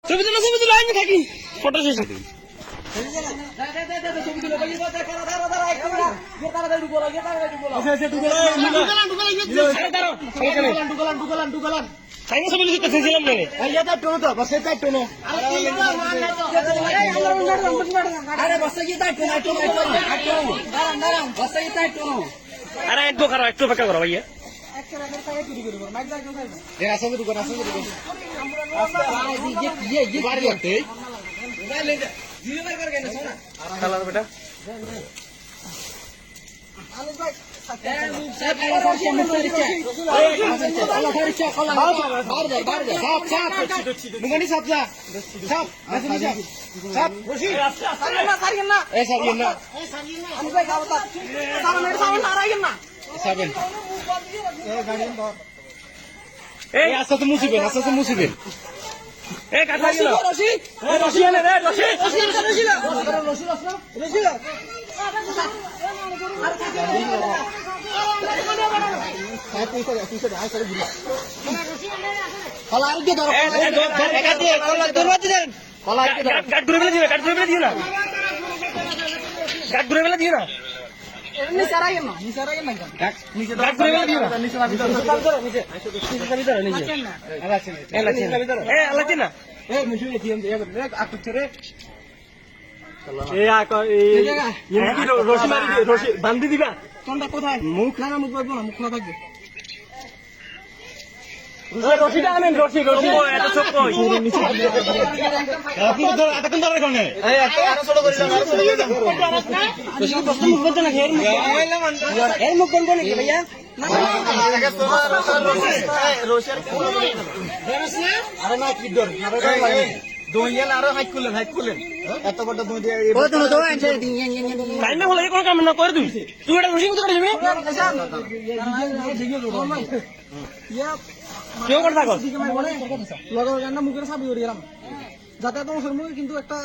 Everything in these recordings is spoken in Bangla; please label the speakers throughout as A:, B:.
A: ছবি তুলো আমি থাকি ফটো শেষ আরে একটু খারাপ একটু অপেক্ষা করো ভাইয়া বেটা আস্তে তো মুসিবেন এই কাটা গেল রশি এনে রে রশি বান্ধি দিবা কোনটা কোথায় মুখ না মুখ পাবো না মুখ না থাকবে রশিটা আনেন রশি এত ছোট মুখ কোন কোন ভাইয়া আরো হাইট করলেন এত বড় টাইমে হলে কোনো কাম না করে দিবি তুই এটা রশি কোথায় যাবি কেউ করে থাকো মুখের সাবি করে গেলাম যাতে তোমার মুখে কিন্তু একটা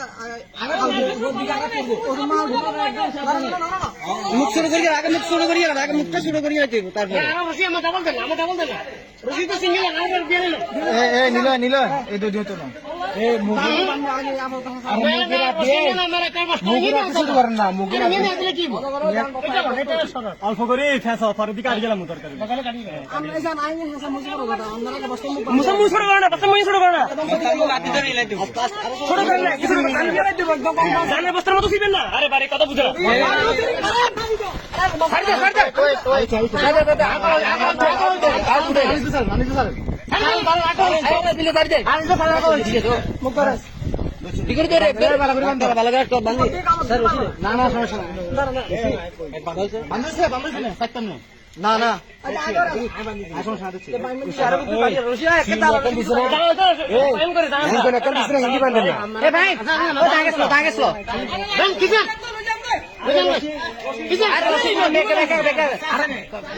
A: মুখ শুরু করি আগে মুখ শুরু করি আগে মুখটা শুরু করি তারপরে নিল এই দুই তো না অল্প করে দিকে আট গেলাম তরকারি বস্তার মতো ছিবেন না আরে বারে কথা বুঝা না না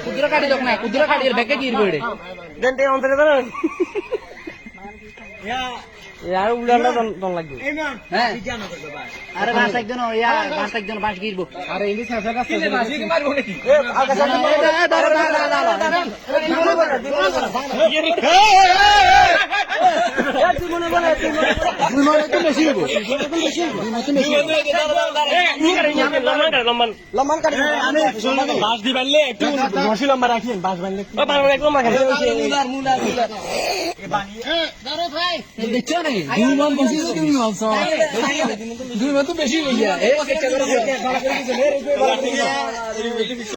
A: কুদুরা কাটি দেখ না কুদুরা কাটি বেঁকে দিয়ে পড়ে দেনতে অন্তরে দাঁড়ান यार उड़ाला don লাগবে হ্যাঁ আরে বাস একজন বাস গিরবো আরে ইংলিশ ভাষা কাছে বাস কি মারবো নাকি লম্বান কাটি আমি বাস দি বানলে একটু রশি লম্বা রাখেন বাস বানলে একদম দাঁড়ো ভাই দেখছো নাকি দুই মান বেশি তুমি বলছো দুই মান তো বেশি হইয়া